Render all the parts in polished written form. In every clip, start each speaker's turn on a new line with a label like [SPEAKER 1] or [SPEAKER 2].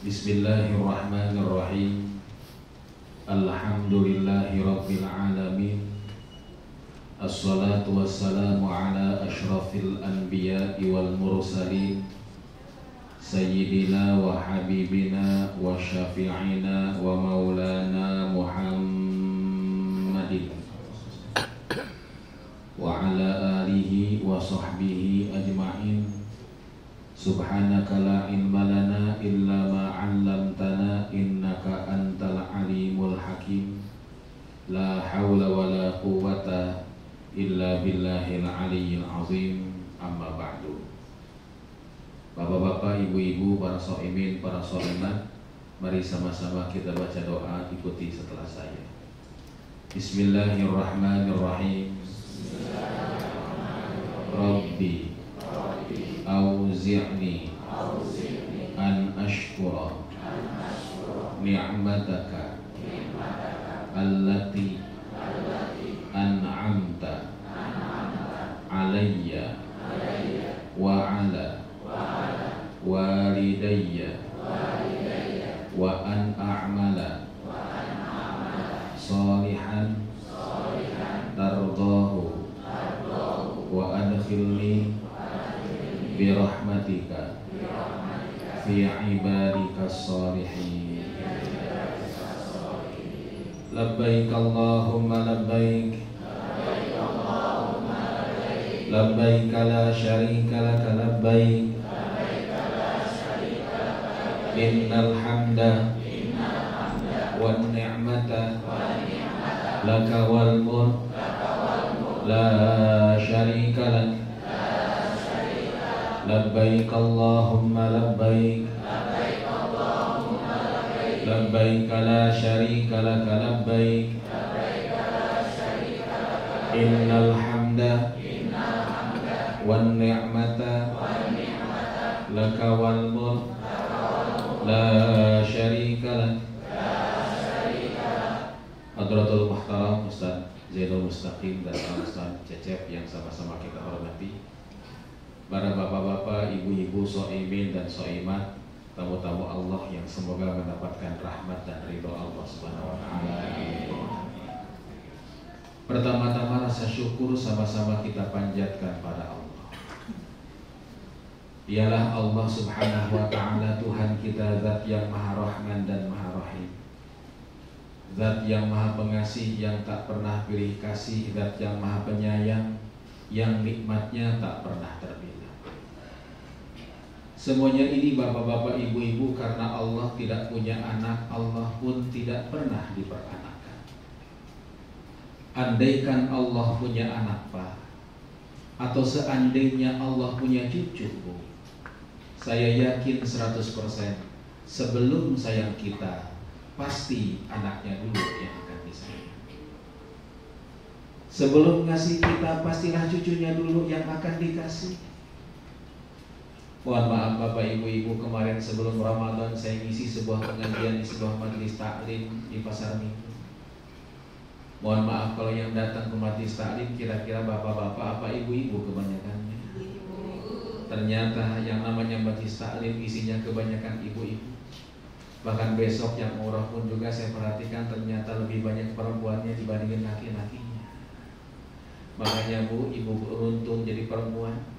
[SPEAKER 1] Bismillahirrahmanirrahim. Alhamdulillahi rabbil alamin. Assalatu wassalamu ala ashrafil anbiya'i wal mursalin, Sayyidina wa habibina wa syafi'ina wa maulana Muhammadin wa ala alihi wa sahbihi ajma'in. Subhanaka la ilma lana illa ma 'allamtana innaka antal alimul hakim. La haula wa la quwwata illa billahil aliyyil azim. Amma ba'du. Bapak-bapak, ibu-ibu, para shaimin, para shaimat, mari sama-sama kita baca doa, ikuti setelah saya. Bismillahirrahmanirrahim. Rabbi auzi'ni an ashkura ni'mataka allati an'amta alayya wa ala walidayya wa an a'mala salihan tardahu wa adkhilni birahmatika fi ibadikas shalihin. Labbaik Allahumma labbaik, labbaik la syarika laka labbaik, innal hamda wan ni'mata laka wal mulk la syarika lak. Labbaik Allahumma labbaik, labbaik la syarika laka labbaik, innal hamda wan ni'mata laka wal mulk la syarika lak. Hadratul Muhtaram Ustaz Zainul Mustaqim dan Ustaz Cecep yang sama-sama kita hormati, para bapak-bapak, ibu-ibu, shaimin dan shaimat, tamu-tamu Allah yang semoga mendapatkan rahmat dan ridho Allah Subhanahu wa taala. Pertama-tama rasa syukur sama-sama kita panjatkan pada Allah. Dialah Allah Subhanahu wa taala, Tuhan kita, zat yang Maha Rahman dan Maha Rahim, zat yang Maha Pengasih, yang tak pernah pilih kasih, zat yang Maha Penyayang, yang nikmatnya tak pernah terbilang. Semuanya ini bapak-bapak, ibu-ibu, karena Allah tidak punya anak, Allah pun tidak pernah diperanakan. Andaikan Allah punya anak, Pak, atau seandainya Allah punya cucu, Bu, saya yakin 100% sebelum sayang kita, pasti anaknya dulu yang akan disayang. Sebelum ngasih kita, pastilah cucunya dulu yang akan dikasih. Mohon maaf Bapak Ibu-ibu, kemarin sebelum Ramadan saya ngisi sebuah pengajian di sebuah majelis taklim di Pasar Minggu. Mohon maaf kalau yang datang ke majelis taklim kira-kira bapak-bapak apa ibu-ibu kebanyakannya. Ternyata yang namanya majelis taklim isinya kebanyakan ibu-ibu. Bahkan besok yang umrah pun juga saya perhatikan ternyata lebih banyak perempuannya dibandingin laki-lakinya. Makanya Bu, ibu beruntung jadi perempuan.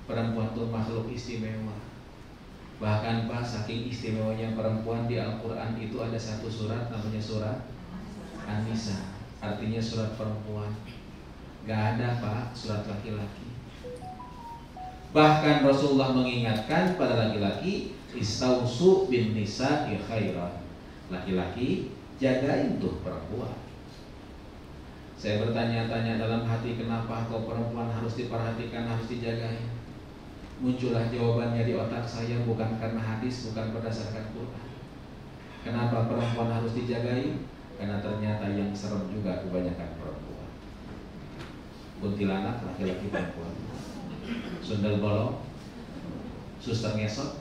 [SPEAKER 1] Perempuan itu makhluk istimewa. Bahkan Pak, saking istimewanya perempuan, di Al-Quran itu ada satu surat namanya surat An-Nisa, artinya surat perempuan. Gak ada Pak surat laki-laki. Bahkan Rasulullah mengingatkan pada laki-laki, istausu bin nisa'i khairan. Laki-laki jagain tuh perempuan. Saya bertanya-tanya dalam hati, kenapa kau perempuan harus diperhatikan, harus dijagain? Muncullah jawabannya di otak saya, bukan karena hadis, bukan berdasarkan Quran. Kenapa perempuan harus dijagain? Karena ternyata yang serem juga kebanyakan perempuan. Kuntilanak laki-laki, perempuan. Sundel bolong, suster ngesot,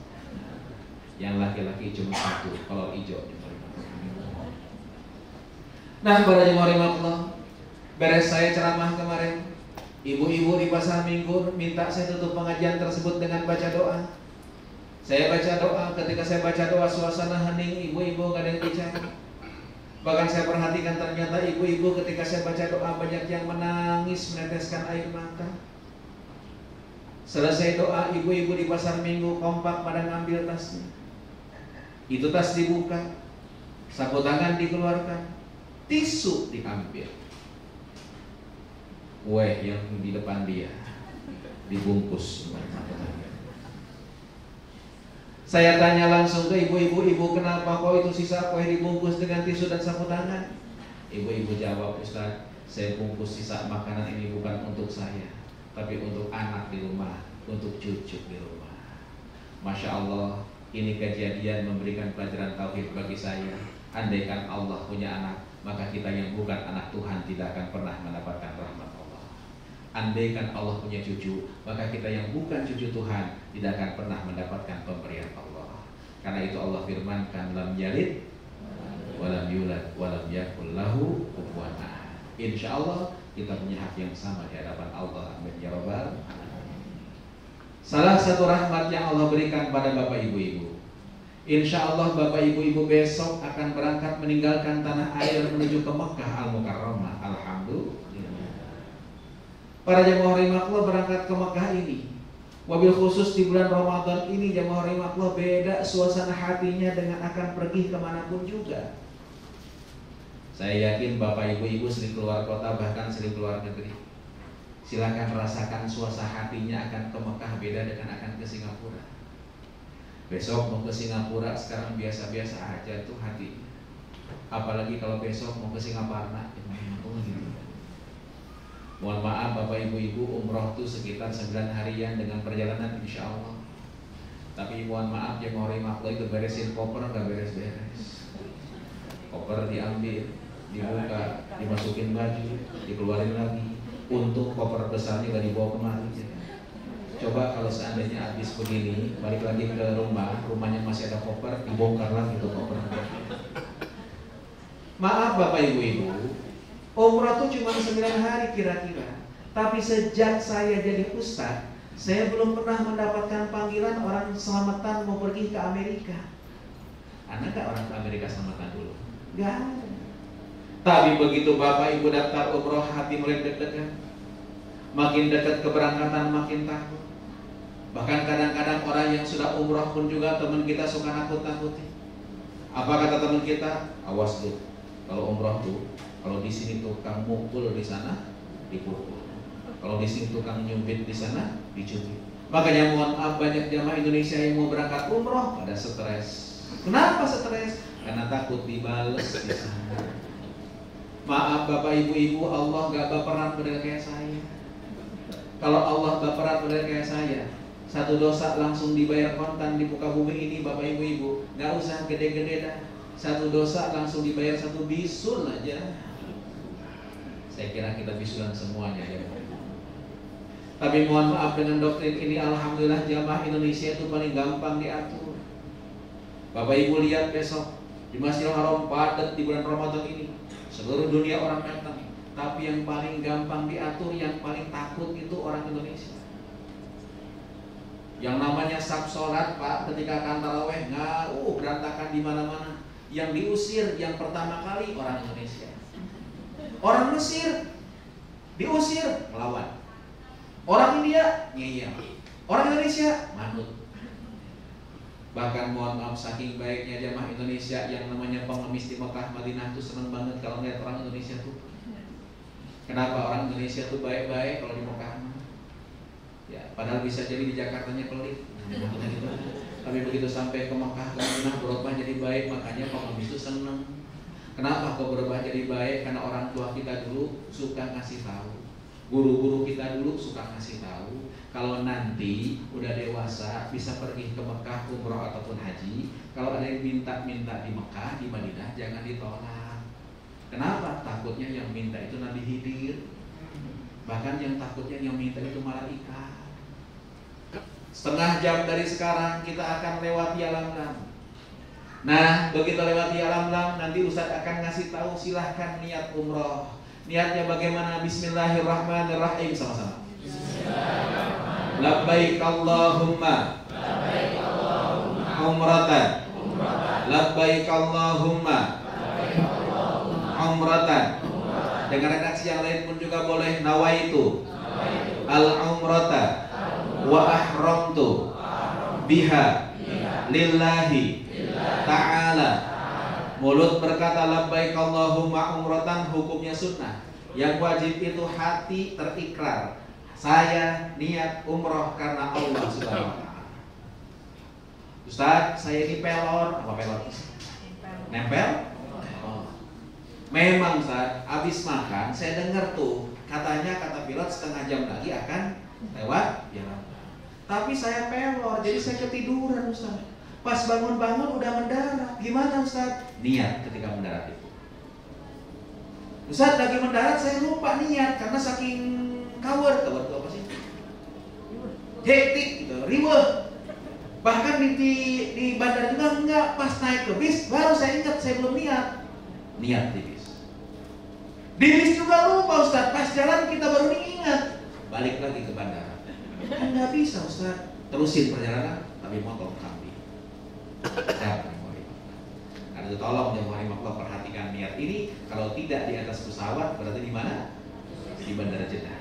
[SPEAKER 1] yang laki-laki cuma satu, kolor hijau. Nah, para jemaah Allah, beres saya ceramah kemarin, ibu-ibu di Pasar Minggu minta saya tutup pengajian tersebut dengan baca doa. Saya baca doa, ketika saya baca doa suasana hening, ibu-ibu gak ada yang bicara. Bahkan saya perhatikan ternyata ibu-ibu ketika saya baca doa banyak yang menangis, meneteskan air mata. Selesai doa, ibu-ibu di pasar minggu kompak pada ngambil tasnya. Itu tas dibuka, sapu tangan dikeluarkan, tisu diambil, kue yang di depan dia dibungkus. Saya tanya langsung ke ibu-ibu, ibu kenapa kok itu sisa kue dibungkus dengan tisu dan sapu tangan? Ibu-ibu jawab, Ustaz, saya bungkus sisa makanan ini bukan untuk saya, tapi untuk anak di rumah, untuk cucu di rumah. Masya Allah, ini kejadian memberikan pelajaran tauhid bagi saya. Andaikan Allah punya anak, maka kita yang bukan anak Tuhan tidak akan pernah mendapatkan rahmat Allah. Andaikan Allah punya cucu, maka kita yang bukan cucu Tuhan tidak akan pernah mendapatkan pemberian Allah. Karena itu Allah firmankan, lam yalid walam yulad walam yakul lahu kufuwan ahad. Insyaallah kita punya hak yang sama di hadapan Allah. Amin ya rabbal alamin. Salah satu rahmat yang Allah berikan pada bapak ibu-ibu, insya Allah bapak ibu-ibu besok akan berangkat meninggalkan tanah air menuju ke Mekah Al-Mukarramah. Alhamdulillah. Para jamaah rahimakumullah berangkat ke Mekah ini, wabil khusus di bulan Ramadan ini, jamaah rahimakumullah beda suasana hatinya dengan akan pergi kemanapun juga. Saya yakin bapak ibu-ibu sering keluar kota, bahkan sering keluar negeri. Silakan rasakan suasana hatinya akan ke Mekah beda dengan akan ke Singapura. Besok mau ke Singapura sekarang biasa-biasa aja tuh hatinya. Apalagi kalau besok mau ke Singaparna, mohon maaf bapak ibu-ibu, umroh tuh sekitar 9 harian dengan perjalanan insya Allah. Tapi mohon maaf ya, mau makhluk itu beresin koper gak beres-beres. Koper diambil, dibuka, dimasukin baju, dikeluarin lagi. Untung koper besarnya gak dibawa kemari. Coba kalau seandainya habis begini, balik lagi ke rumah, rumahnya masih ada koper, dibongkar lagi tuh koper. Maaf bapak ibu-ibu, umrah itu cuma 9 hari kira-kira. Tapi sejak saya jadi ustadz, saya belum pernah mendapatkan panggilan orang selamatan mau pergi ke Amerika. Ada gak orang ke Amerika selamatan dulu? Gak ada. Tapi begitu bapak ibu daftar umroh, hati mulai deg-degan. Makin dekat keberangkatan makin takut. Bahkan kadang-kadang orang yang sudah umroh pun juga teman kita suka nakut-nakutin. Apa kata teman kita? Awas tuh, kalau umroh tuh, kalau di sini tukang mukul, di sana dipukul. Kalau di sini tukang nyubit, di sana dicubit. Makanya mohon maaf banyak jamaah Indonesia yang mau berangkat umroh pada stres. Kenapa stres? Karena takut dibales di sana. Maaf bapak ibu-ibu, Allah gak baperan model kayak saya. Kalau Allah baperan model kayak saya, satu dosa langsung dibayar kontan di muka bumi ini bapak ibu-ibu. Gak usah gede-gede dah. Satu dosa langsung dibayar satu bisul aja. Saya kira kita bisulan semuanya ya. Tapi mohon maaf dengan doktrin ini, alhamdulillah jamaah Indonesia itu paling gampang diatur. Bapak ibu lihat besok di Masjidil Haram padat di bulan Ramadan ini. Seluruh dunia orang datang. Tapi yang paling gampang diatur, yang paling takut itu orang Indonesia. Yang namanya sab sholat pak, ketika akan taraweh berantakan di mana-mana. Yang diusir yang pertama kali orang Indonesia. Orang Mesir diusir melawan. Orang India ngeyel. Orang Indonesia manut. Bahkan mohon maaf saking baiknya jamaah Indonesia yang namanya pengemis di Mekah Madinah tuh seneng banget kalau ngeliat orang Indonesia tuh. Kenapa orang Indonesia tuh baik-baik kalau di Mekah? Ya, padahal bisa jadi di Jakartanya pelit. Tapi begitu sampai ke Mekah ke Madinah berubah jadi baik, makanya pengemis tuh seneng. Kenapa kok berubah jadi baik? Karena orang tua kita dulu suka ngasih tahu. Guru-guru kita dulu suka ngasih tahu kalau nanti udah dewasa bisa pergi ke Mekah umroh ataupun haji, kalau ada yang minta-minta di Mekah, di Madinah jangan ditolak. Kenapa? Takutnya yang minta itu Nabi Khidir. Bahkan yang takutnya yang minta itu malaikat. Setengah jam dari sekarang kita akan lewati alam lam. Nah, begitu lewati alam lam, nanti Ustadz akan ngasih tahu silahkan niat umroh. Niatnya bagaimana? Bismillahirrahmanirrahim sama-sama. Labbaik Allahumma. Labbaik Allahumma. umratan. Labbaik Allahumma umratan. Dengan redaksi yang lain pun juga boleh. Nawaitu al-umrata wa ahramtu biha lillahi ta'ala. Mulut berkata labbaik Allahumma umratan, hukumnya sunnah. Yang wajib itu hati terikrar, saya niat umroh karena Allah Subhanahu wa ta'ala. Ustaz, saya ini pelor. Apa pelor? Nempel? Oh. Memang Ustaz, habis makan saya dengar tuh katanya kata pilot setengah jam lagi akan lewat jalan. Tapi saya pelor, jadi saya ketiduran Ustaz. Pas bangun-bangun udah mendarat. Gimana Ustaz? Niat ketika mendarat itu. Ustaz lagi mendarat saya lupa niat karena saking kawat itu apa sih? Hektik gitu, riweuh. Bahkan di bandara juga enggak, pas naik ke bis baru saya ingat saya belum niat di bis. Di bis juga lupa Ustaz, pas jalan kita baru diingat. Balik lagi ke bandara. Kan nggak bisa Ustaz, terusin perjalanan tapi motor kambing. Karena itu tolong jemaah Allah perhatikan niat ini. Kalau tidak di atas pesawat berarti di mana? Di bandara Jeddah.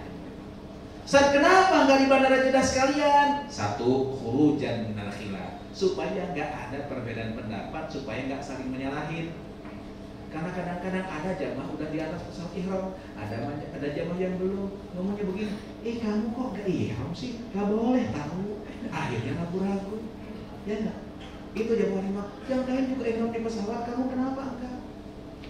[SPEAKER 1] Ustaz, kenapa nggak di bandara Jeddah sekalian? Satu, khurujan minal khilaf, supaya nggak ada perbedaan pendapat, supaya nggak saling menyalahin. Karena kadang-kadang ada jamaah udah di atas pesawat ihram, ada jamaah yang belum, ngomongnya begini, kamu kok nggak ihram sih? Nggak boleh tahu. Akhirnya ragu-ragu, ya nggak? Itu jamaah lima. Yang lain juga ihram di pesawat, kamu kenapa enggak?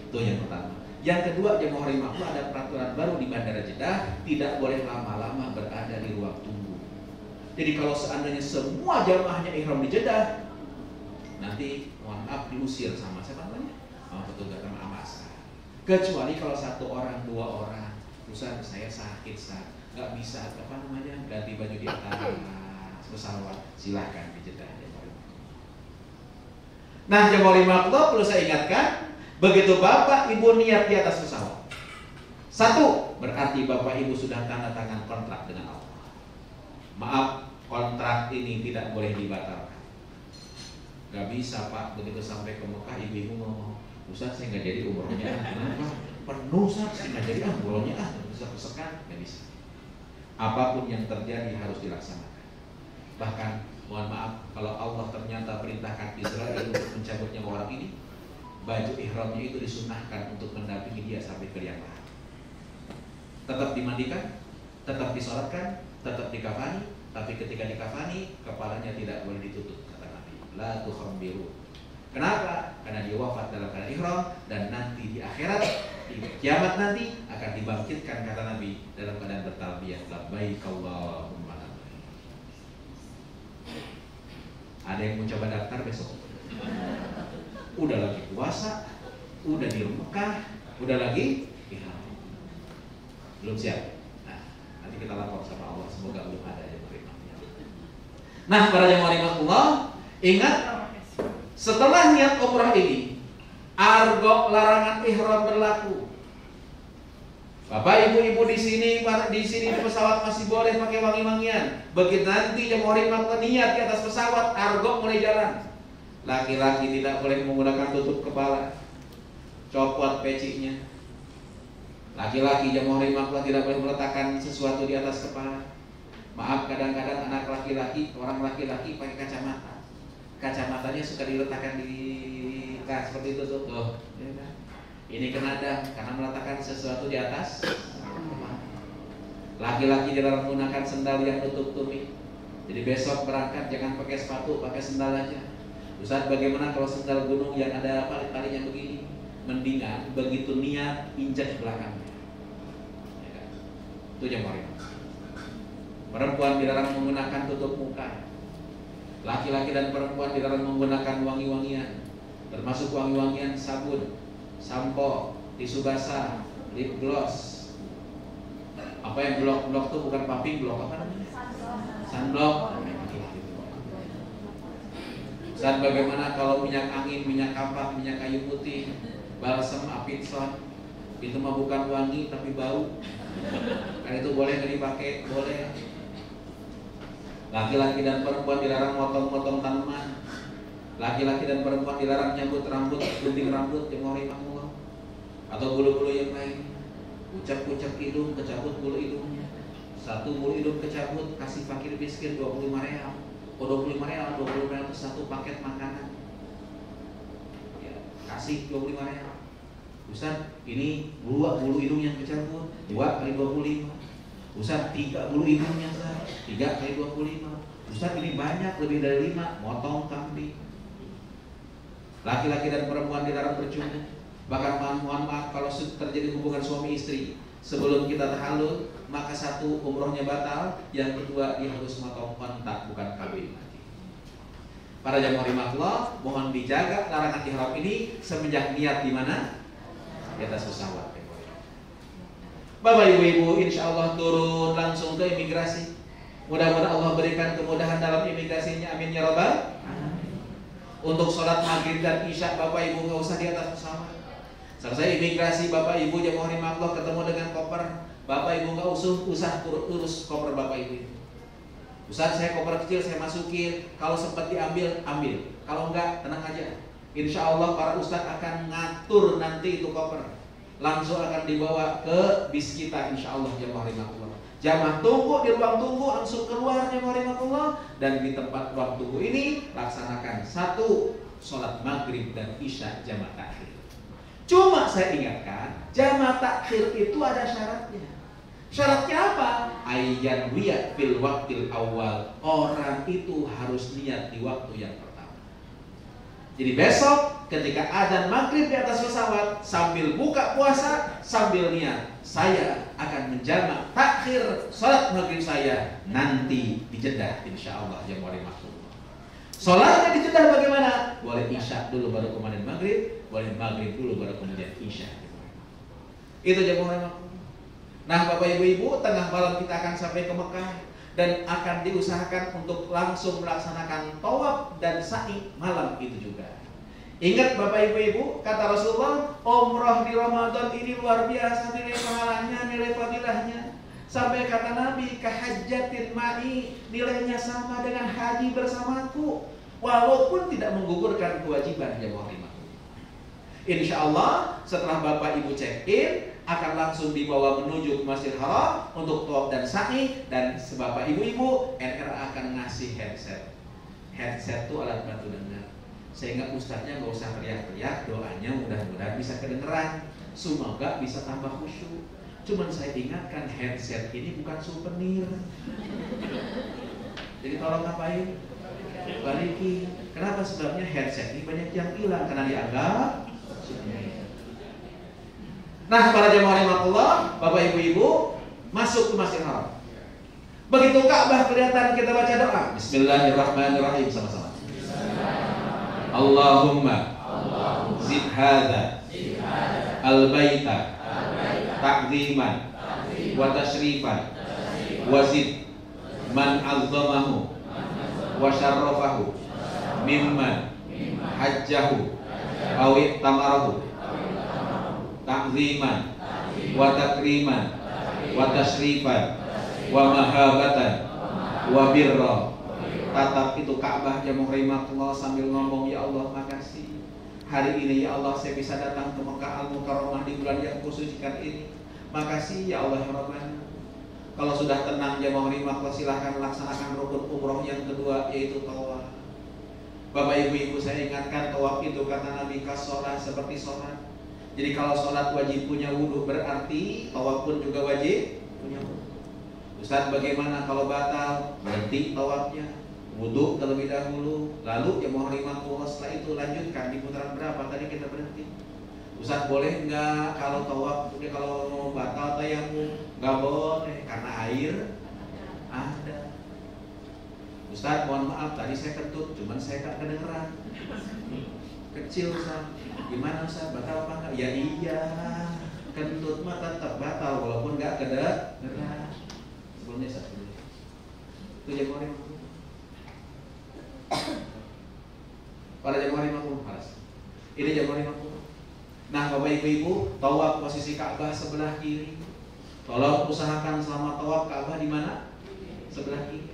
[SPEAKER 1] Itu yang pertama. Yang kedua, jemaah rahimahullah, ada peraturan baru di Bandara Jeddah, tidak boleh lama-lama berada di ruang tunggu. Jadi kalau seandainya semua jamaahnya ihram di Jeddah, nanti mohon maaf diusir sama siapa namanya? Sama petugas, sama amasa. Kecuali kalau satu orang, dua orang, Ustaz saya sakit, Ustaz, nggak bisa apa namanya ganti baju di atas pesawat, silahkan di Jeddah. Nah, jemaah rahimahullah, perlu saya ingatkan, begitu Bapak Ibu niat di atas pesawat, satu, berarti Bapak Ibu sudah tanda tangan kontrak dengan Allah. Maaf, kontrak ini tidak boleh dibatalkan. Gak bisa Pak, begitu sampai ke Mekah ibu-ibu ngomong, Ustaz saya nggak jadi umrohnya, kenapa? Penuh Ustaz, saya nggak jadi umrohnya, bisa pesekan, nggak bisa. Apapun yang terjadi harus dilaksanakan. Bahkan, mohon maaf, kalau Allah ternyata perintahkan Israel untuk mencabut nyawa orang ini, baju ihramnya itu disunahkan untuk mendampingi dia sampai ke liang lahat. Tetap dimandikan, tetap disolatkan, tetap dikafani, tapi ketika dikafani kepalanya tidak boleh ditutup, kata Nabi. La tukhambiru. Kenapa? Karena dia wafat dalam keadaan ihram, dan nanti di akhirat, di kiamat nanti akan dibangkitkan, kata Nabi, dalam keadaan bertalbiyah, labbaik Allahumma labbaik. Ada yang mau coba daftar besok? Udah lagi puasa, udah di Mekah, udah lagi ihram. Belum siap. Nah, nanti kita lapor sama Allah, semoga belum ada yang terima. Nah, para jemaah rahimahullah, ingat, setelah niat umrah ini, argo larangan ihram berlaku. Bapak ibu-ibu di sini di pesawat masih boleh pakai wangi-wangian. Begitu nanti jemaah rahimahullah niat di atas pesawat, argo mulai jalan. Laki-laki tidak boleh menggunakan tutup kepala, copot pecinya. Laki-laki jemaah rahimahullah tidak boleh meletakkan sesuatu di atas kepala. Maaf, kadang-kadang anak laki-laki, orang laki-laki pakai kacamata. Kacamatanya suka diletakkan di tas seperti itu tuh. Oh, ya kan? Ini kenada karena meletakkan sesuatu di atas. Laki-laki dilarang menggunakan sendal yang tutup tumit. Jadi besok berangkat jangan pakai sepatu, pakai sendal aja. Ustaz, bagaimana kalau sendal gunung yang ada tali-talinya begini? Mendingan begitu niat injak belakangnya. Ya kan? Itu jemaah. Perempuan dilarang menggunakan tutup muka. Laki-laki dan perempuan dilarang menggunakan wangi-wangian, termasuk wangi-wangian sabun, sampo, tisu basah, lip gloss. Apa yang blok-blok itu bukan pupping, blok apa namanya? Sunblock. Dan bagaimana kalau minyak angin, minyak kapak, minyak kayu putih, balsam, apitson, itu mah bukan wangi tapi bau. Kan itu boleh nggak dipakai? Boleh. Laki-laki dan perempuan dilarang motong-motong tanaman. Laki-laki dan perempuan dilarang nyambut rambut, gunting rambut, jemaah rahimahullah, atau bulu-bulu yang lain. Ucap-ucap hidung, kecabut bulu hidungnya. Satu bulu hidung kecabut, kasih fakir miskin 25 real. 25 real itu satu paket makanan. Ya, kasih 25 real. Ustaz, ini bulu hidung yang kecabut 2 kali 25. Ustaz, 3 bulu hidungnya, Ustaz, 3 kali 25. Ustaz, ini banyak, lebih dari 5, motong kambing. Laki-laki dan perempuan dilarang berjumpa. Bahkan mohon maaf kalau terjadi hubungan suami istri sebelum kita tahallul, maka satu umrohnya batal, yang kedua dia harus motong kontak, bukan kawin lagi. Para jamaah rahimahullah, mohon dijaga larangan ihram ini semenjak niat di mana? Di atas pesawat. Bapak ibu-ibu, insya Allah turun langsung ke imigrasi. Mudah-mudahan Allah berikan kemudahan dalam imigrasinya, amin ya rabbal. Untuk sholat maghrib dan isya, Bapak Ibu nggak usah di atas pesawat. Selesai imigrasi, Bapak Ibu jemaah rahimahullah ketemu dengan koper, Bapak Ibu nggak usah urus koper Bapak Ibu. Ustaz, saya koper kecil saya masukin, kalau sempat diambil, ambil. Kalau enggak, tenang aja. Insya Allah para ustaz akan ngatur nanti itu koper, langsung akan dibawa ke bis kita, insya Allah jemaah rahimahullah. Jamaah tunggu di ruang tunggu, langsung keluar jemaah rahimahullah. Dan di tempat ruang tunggu ini laksanakan satu sholat maghrib dan isya jamaah takhir. Cuma saya ingatkan, jamaah takhir itu ada syaratnya. Syaratnya apa? Ayyan wiyat fil waqtil awal. Orang itu harus niat di waktu yang pertama. Jadi besok ketika adzan maghrib di atas pesawat, sambil buka puasa, sambil niat, saya akan menjamak takhir salat maghrib saya nanti di Jeddah insyaallah jamaah rahimahullah. Salatnya di Jeddah bagaimana? Boleh isya dulu baru kemudian maghrib, boleh maghrib dulu baru kemudian isya. Itu jamaah rahimahullah. Nah, Bapak Ibu-ibu, tengah malam kita akan sampai ke Mekah dan akan diusahakan untuk langsung melaksanakan tawaf dan sa'i malam itu juga. Ingat Bapak Ibu-ibu, kata Rasulullah, umrah di Ramadan ini luar biasa nilai pahalanya, nilai fadilahnya. Sampai kata Nabi, kahajjatin ma'i, nilainya sama dengan haji bersamaku, walaupun tidak menggugurkan kewajiban jamaah rahimahullah. Insya Allah setelah Bapak Ibu check-in, akan langsung dibawa menuju ke Masjidil Haram untuk tawaf dan sa'i. Dan Bapak Ibu-ibu, NRA akan ngasih headset. Headset itu alat bantu dengar, sehingga ustaznya nggak usah teriak-teriak, doanya mudah-mudahan bisa kedengeran, semoga bisa tambah khusyuk. Cuman saya ingatkan, headset ini bukan souvenir. Jadi tolong ngapain? Balikin. Kenapa? Sebabnya headset ini banyak yang hilang karena dianggap souvenir. Nah, para jemaah rahimahullah, Bapak Ibu-ibu, masuk ke Masjidil Haram. Begitu Ka'bah kelihatan, kita baca doa. Bismillahirrahmanirrahim sama-sama. Allahumma zid hadza al-baita ta'ziman wa tashrifan wa zid man azzamahu wa syarrafahu mimman hajjahu aw tamarahu ta'ziman wa takriman wa tashrifan wa mahabatan wa birra. Tatap itu Ka'bah jamaah rahimahullah sambil ngomong, ya Allah makasih, hari ini ya Allah saya bisa datang ke Mekah Al-Mukarramah di bulan yang kau sucikan ini. Makasih ya Allah ya Rabbana. Kalau sudah tenang jamaah rahimahullah, silahkan laksanakan rukun umroh yang kedua, yaitu tawaf. Bapak Ibu-ibu, saya ingatkan, tawaf itu kata Nabi kas-sholat seperti sholat. Jadi kalau sholat wajib punya wudhu, berarti tawaf pun juga wajib punya wudhu. Ustaz, bagaimana kalau batal? Berhenti tawafnya, wudhu terlebih dahulu, lalu jamaah rahimahullah setelah itu lanjutkan di putaran berapa tadi kita berhenti. Ustaz, boleh nggak kalau tawaf, kalau batal tayamum? Nggak boleh karena air ada. Ustaz, mohon maaf tadi saya kentut, cuman saya tak kedengeran. Kecil Ustaz, gimana Ustaz, batal apa enggak? Ya iya, kentut mah tetap batal walaupun nggak kedengeran. Sebelumnya Ustaz, itu jamaah rahimahullah. Para jamaah rahimahullah, ini jamaah rahimahullah. Nah, Bapak Ibu-ibu, tawaf posisi Ka'bah sebelah kiri. Tolong usahakan selama tawaf Ka'bah di mana? Sebelah kiri.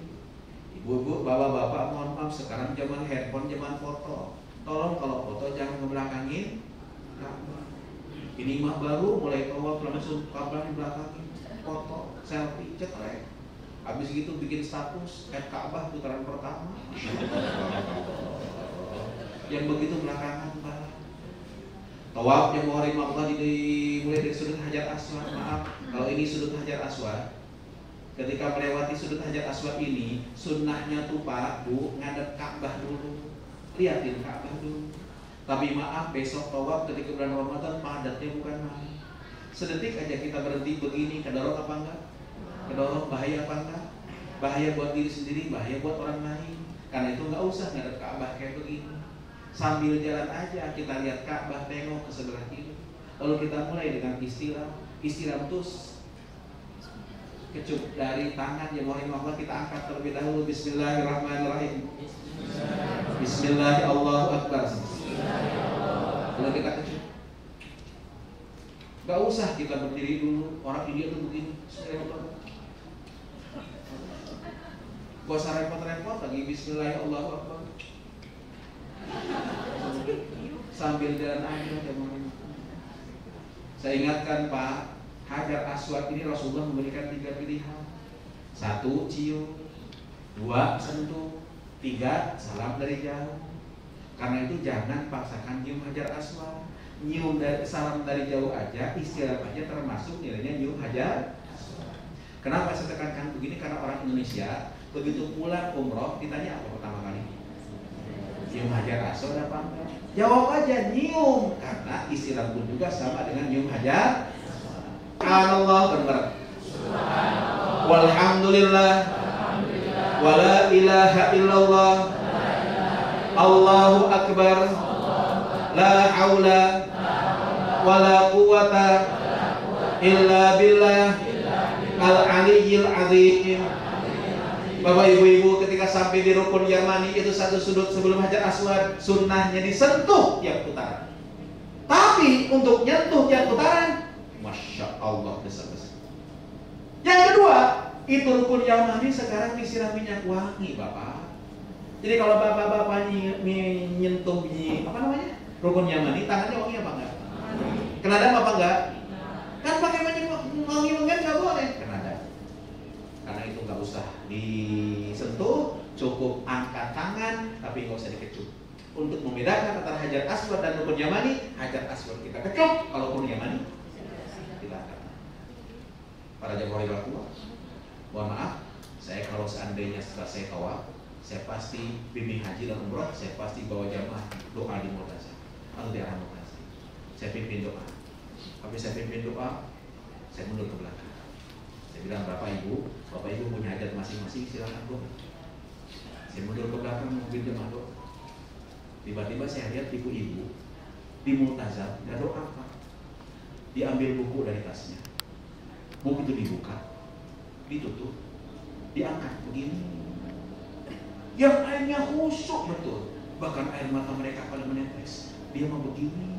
[SPEAKER 1] Ibu-ibu, bapak-bapak, mohon maaf, sekarang zaman handphone, zaman foto. Tolong kalau foto jangan ngebelakangin Ka'bah. Ini mah baru mulai tawaf langsung Ka'bah dibelakangin, foto, selfie, cetrek. Habis gitu bikin status Ka'bah putaran pertama. Yang begitu belakangan, Pak. Tawaf yang mau Allah dimulai dari sudut Hajar Aswad. Maaf, kalau ini sudut Hajar Aswad. Ketika melewati sudut Hajar Aswad ini, sunnahnya tuh Pak, Bu, ngadep Ka'bah dulu. Liatin Ka'bah dulu. Tapi maaf, besok tawaf ketika bulan Ramadan padatnya bukan main. Sedetik aja kita berhenti begini, kedorong apa enggak? Kedorong, bahaya apa enggak? Bahaya buat diri sendiri, bahaya buat orang lain. Karena itu nggak usah ngadep Ka'bah kayak begini. Sambil jalan aja kita lihat Ka'bah, tengok ke sebelah kiri. Lalu kita mulai dengan istilah. Istilah itu kecup dari tangan yang Allah kita angkat terlebih dahulu. Bismillahirrahmanirrahim. Bismillahirrahmanirrahim. Allahu Akbar. Lalu kita kecup. Gak usah kita berdiri dulu. Orang India tuh begini. Bismillahirrahmanirrahim. Gak usah repot-repot lagi. Bismillahirrahmanirrahim. Allahu Akbar. Sambil jalan aja. Saya ingatkan Pak, Hajar Aswad ini Rasulullah memberikan 3 pilihan. 1, cium. 2, sentuh. 3, salam dari jauh. Karena itu jangan paksakan nyium Hajar Aswad. Nyium salam dari jauh aja, istirahat aja termasuk nilainya nyium Hajar Aswad. Kenapa saya tekankan begini? Karena orang Indonesia begitu pulang umroh ditanya apa pertama kali? Nyium Hajar Aswad apa enggak? Jawab aja nyium, karena istilah pun juga sama dengan nyium Hajar. Subhanallah berber. Walhamdulillah. Wala ilaha illallah. Allahu akbar. La haula wala quwata illa billah al-aliyyil azim. Bapak ibu-ibu, ketika sampai di rukun Yamani itu satu sudut sebelum Hajar Aswad, sunnahnya disentuh yang utara. Tapi untuk nyentuh yang utara, Masya Allah besar-besar. Yang kedua, itu rukun Yamani sekarang disiram minyak wangi, Bapak. Jadi kalau bapak-bapak nyentuh apa namanya? Rukun Yamani, tangannya wangi apa enggak? Kenadam apa enggak? Kan pakai wangi enggak boleh. Kenadam. Karena itu nggak usah disentuh, cukup angkat tangan, tapi nggak usah dikecup. Untuk membedakan antara Hajar Aswad dan rukun Yamani, Hajar Aswad kita kecup, kalau rukun Yamani kita angkat. Para jamaah ibadah, mohon maaf, saya kalau seandainya setelah saya tawaf, saya pasti bimbing haji dan umroh, saya pasti bawa jamaah doa di Mu'tazah atau di arah Mu'tazah. Saya pimpin doa. Habis saya pimpin doa, saya mundur ke belakang. Saya bilang, Bapak Ibu punya hajat masing-masing, silakan doa. Saya mundur ke belakang mobil jemaah doa. Tiba-tiba saya lihat ibu-ibu di Mu'tazah nggak doa apa. Diambil buku dari tasnya. Buku itu dibuka, ditutup, diangkat begini. Yang airnya khusyuk betul, bahkan air mata mereka pada menetes. Dia mau begini.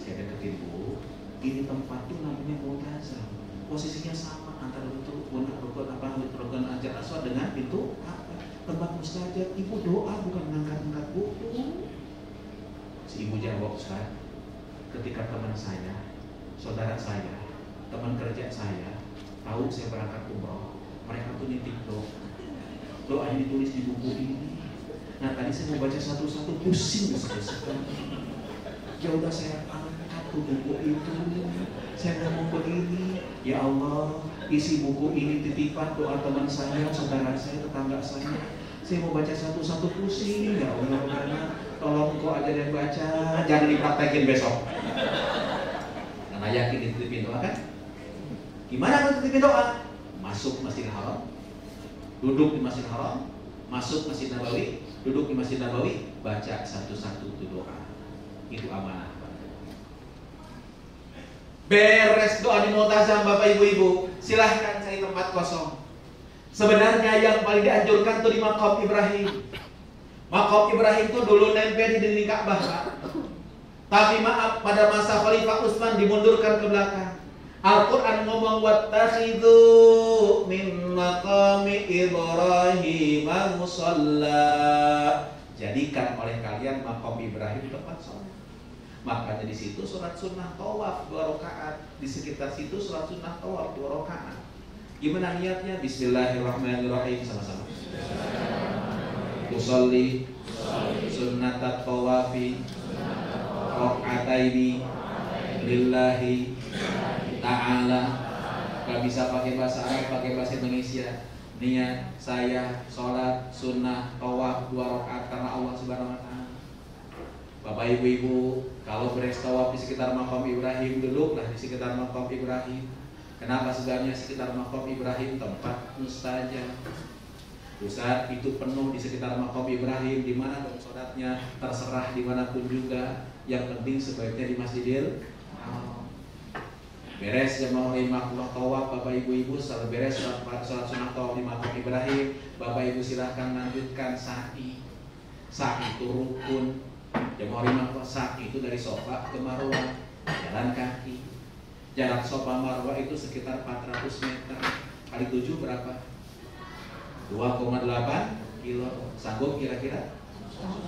[SPEAKER 1] Saya deketin, Bu, ini tempat tuh namanya Mu'tazah. Posisinya sama antara rukun Hajar Aswad dengan pintu apa? Tempat mustajab. Ibu doa bukan mengangkat-angkat buku. Si ibu jawab, Ustaz, ketika teman saya, saudara saya, teman kerja saya tahu saya berangkat umroh, mereka tuh nitip doa yang ditulis di buku ini. Nah tadi saya mau baca satu-satu, pusing sekali. Ya udah saya angkat tuh buku itu, saya ngomong begini, ya Allah, isi buku ini titipan doa teman saya, saudara saya, tetangga saya. Saya mau baca satu-satu, pusing. Ya Allah, tolong kau aja yang baca, jangan dipraktekin besok. Karena yakin dititipin doa kan? Gimana kalau dititipin doa? Masuk Masjid Haram, duduk di Masjid Haram, masuk Masjid Nabawi, duduk di Masjid Nabawi, baca satu-satu itu doa. Itu amanah. Beres doa di Mu'tazah, Bapak Ibu-ibu, silahkan cari tempat kosong. Sebenarnya yang paling dianjurkan itu di Maqam Ibrahim. Maqam Ibrahim itu dulu nempel di dinding Ka'bah, Pak. Tapi maaf, pada masa Khalifah Utsman dimundurkan ke belakang. Al-Quran ngomong wattakhidhu min maqami Ibrahim musalla. Jadikan oleh kalian maqam Ibrahim tempat sholat. Makanya di situ sholat sunnah tawaf 2 rakaat. Di sekitar situ sholat sunnah tawaf 2 rakaat. Gimana niatnya? Bismillahirrahmanirrahim, sama-sama. Usolli sunnatat tawafi rakaataini lillahi ta'ala. Gak bisa pakai bahasa Arab, pakai bahasa Indonesia. Niat saya sholat sunnah tawaf 2 rakaat karena Allah Subhanahu wa ta'ala. Bapak ibu-ibu, kalau beres tawaf di sekitar maqam Ibrahim, duduklah di sekitar maqam Ibrahim. Kenapa sebenarnya sekitar maqam Ibrahim tempat mustajab? Ustaz, itu penuh di sekitar maqam Ibrahim, di mana dong sholatnya? Terserah dimanapun juga. Yang penting sebaiknya di Masjidil Haram. Beres jamaah lima tawaf, bapak ibu-ibu setelah beres sholat sunnah tawaf di maqam Ibrahim, bapak ibu silahkan lanjutkan sa'i. Sa'i itu rukun. Jamaah lima sa'i itu dari Sofa ke Marwah, jalan kaki. Jarak Sofa Marwah itu sekitar 400 meter. Kali 7 berapa? 2,8 kilo. Sanggup kira-kira?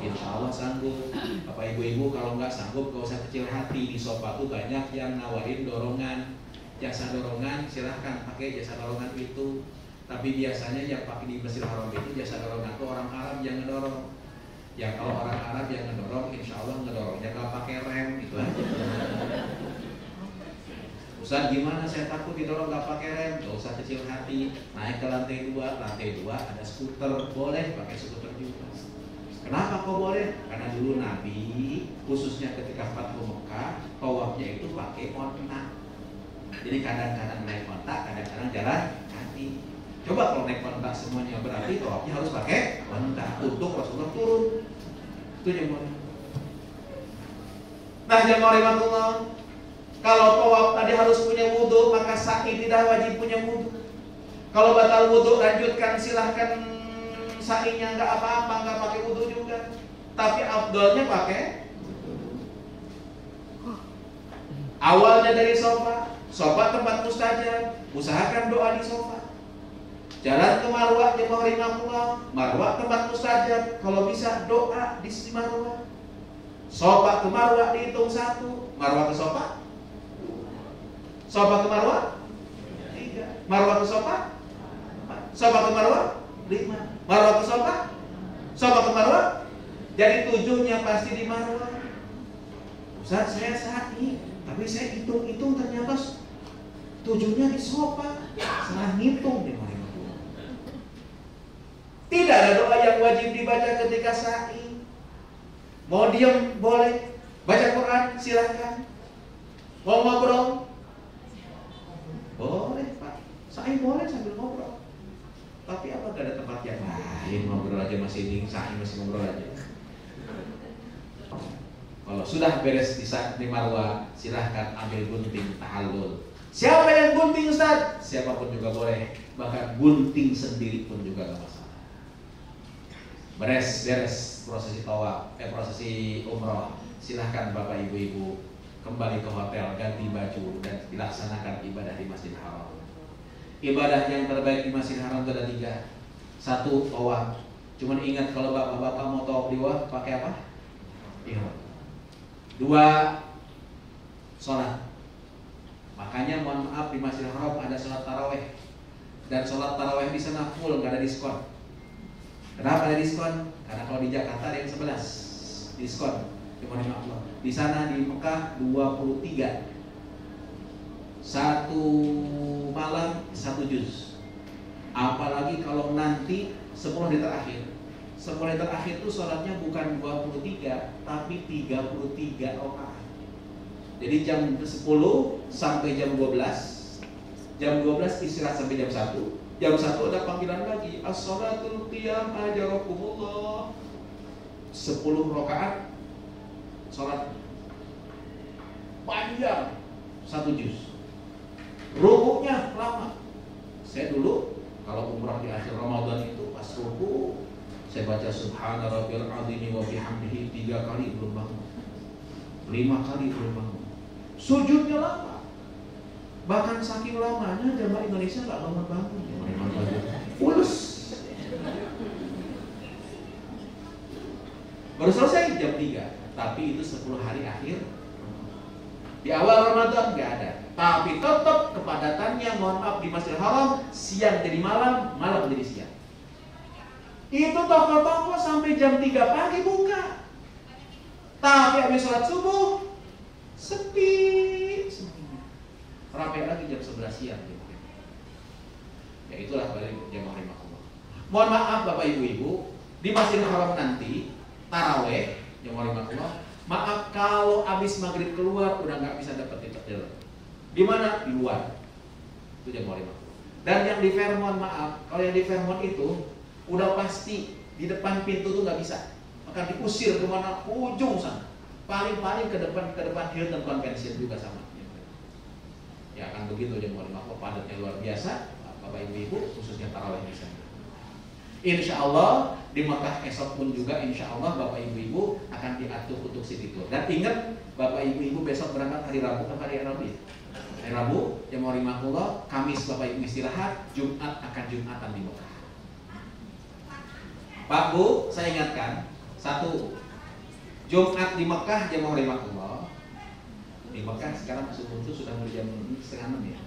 [SPEAKER 1] Insya Allah sanggup. Bapak ibu-ibu kalau nggak sanggup gak usah kecil hati. Di Sofa tuh banyak yang nawarin dorongan, jasa dorongan. Silahkan pakai jasa dorongan itu. Tapi biasanya yang pakai di Masjidil Haram itu jasa dorongan tuh orang Arab yang ngedorong. Ya kalau orang Arab yang ngedorong, insya Allah ngedorongnya nggak pakai rem, itu aja. Ustaz gimana, saya takut didorong gak pakai rem. Gak usah kecil hati, naik ke lantai 2. Lantai 2 ada skuter, boleh pakai skuter juga. Kenapa kok boleh? Karena dulu Nabi, khususnya ketika Fathu Mekah, tawafnya itu pakai onta. Jadi kadang-kadang naik onta, kadang-kadang jalan kaki. Coba kalau naik onta semuanya, berarti tawafnya harus pakai onta untuk Rasulullah turun. Itu jemaah. Nah jemaah rahimakumullah, kalau tawaf tadi harus punya wudhu, maka sa'i tidak wajib punya wudhu. Kalau batal wudhu, lanjutkan, silahkan. Sa'inya nggak apa-apa, nggak pakai wudhu juga. Tapi afdolnya pakai. Awalnya dari Sofa. Sofa tempat mustajab. Usahakan doa di Sofa. Jalan ke Marwah, jemaah rahimakumullah. Marwah tempat mustajab. Kalau bisa doa di Marwah. Sofa ke Marwah dihitung 1. Marwah ke Sofa. Sofa ke Marwah 3. Marwah ke Sofa 4. Sofa ke Marwah 5. Marwah ke Sofa. Sofa ke Marwah. Jadi 7-nya pasti di Marwah. Ustaz saya sa'i, tapi saya hitung-hitung ternyata 7-nya di Sofa. Salah ngitung di Marwah. Tidak ada doa yang wajib dibaca ketika sa'i. Mau diam boleh, baca Quran silahkan. Mau ngobrol boleh Pak, sa'i boleh sambil ngobrol. Tapi apa gak ada tempat yang lain ngobrol aja, masih ding sa'i masih ngobrol aja. Kalau sudah beres di Marwah, silahkan ambil gunting tahallul. Siapa yang gunting Ustaz? Siapapun juga boleh, bahkan gunting sendiri pun juga gak masalah. Beres prosesi tawaf, prosesi umroh, silahkan bapak ibu-ibu kembali ke hotel, ganti baju dan dilaksanakan ibadah di Masjidil Haram. Ibadah yang terbaik di Masjidil Haram itu ada 3. 1, tawaf. Cuman ingat kalau bapak-bapak mau tawaf di waf pakai apa? Ihram. 2, sholat. Makanya mohon maaf di Masjidil Haram ada sholat taraweh. Dan sholat taraweh di sana full, nggak ada diskon. Kenapa ada diskon? Karena kalau di Jakarta ada yang 11 diskon. Di sana di Mekah 23. 1 malam 1 juz. Apalagi kalau nanti 10 hari terakhir. 10 hari terakhir itu sholatnya bukan 23, tapi 33 rakaat. Jadi jam 10 sampai jam 12. Jam 12 istirahat sampai jam 1. Jam 1 ada panggilan lagi. As-sholatul qiyam ajarakumullah. 10 rakaat sholat panjang 1 juz. Rukuknya lama. Saya dulu kalau umrah di akhir Ramadan itu pas rukuk saya baca subhana rabbil azim wa bihamdihi 3 kali belum bangun. 5 kali belum bangun. Sujudnya lama. Bahkan saking lamanya jamaah Indonesia nggak bangun-bangun. Fulus. Baru selesai jam 3. Tapi itu 10 hari akhir. Di awal Ramadan nggak ada. Tapi tetap kepadatannya, mohon maaf, di Masjidil Haram siang jadi malam, malam jadi siang. Itu toko-toko sampai jam 3 pagi buka. Tapi habis sholat subuh sepi semuanya. Ramai lagi jam 11 siang. Ya itulah balik jamaah rahimahullah. Mohon maaf Bapak Ibu-ibu, di Masjidil Haram nanti taraweh jamaah rahimahullah. Maaf kalau habis maghrib keluar udah nggak bisa dapat takjil. Di mana? Di luar. Itu jamaah rahimahullah. Dan yang di Fairmont, maaf, kalau yang di Fairmont itu udah pasti di depan pintu tuh nggak bisa, akan diusir kemana ujung sana, paling ke depan Hilton Convention juga sama. Ya akan begitu jemaah rahimahullah, padatnya luar biasa, Bapak Ibu, khususnya tarawih di sana. Insya Allah di Mekah esok pun juga Insya Allah Bapak Ibu akan diatur untuk city tour. Dan ingat Bapak Ibu besok berangkat hari Rabu atau hari Rabu ya? Hari Rabu jemaah rahimahullah, Kamis Bapak Ibu istirahat, Jumat akan Jumatan di Mekah. Pak Bu, saya ingatkan, 1, Jumat di Mekah jamaah rahimahullah. Di Mekah sekarang subuh itu sudah mulai jam 5:30 ya.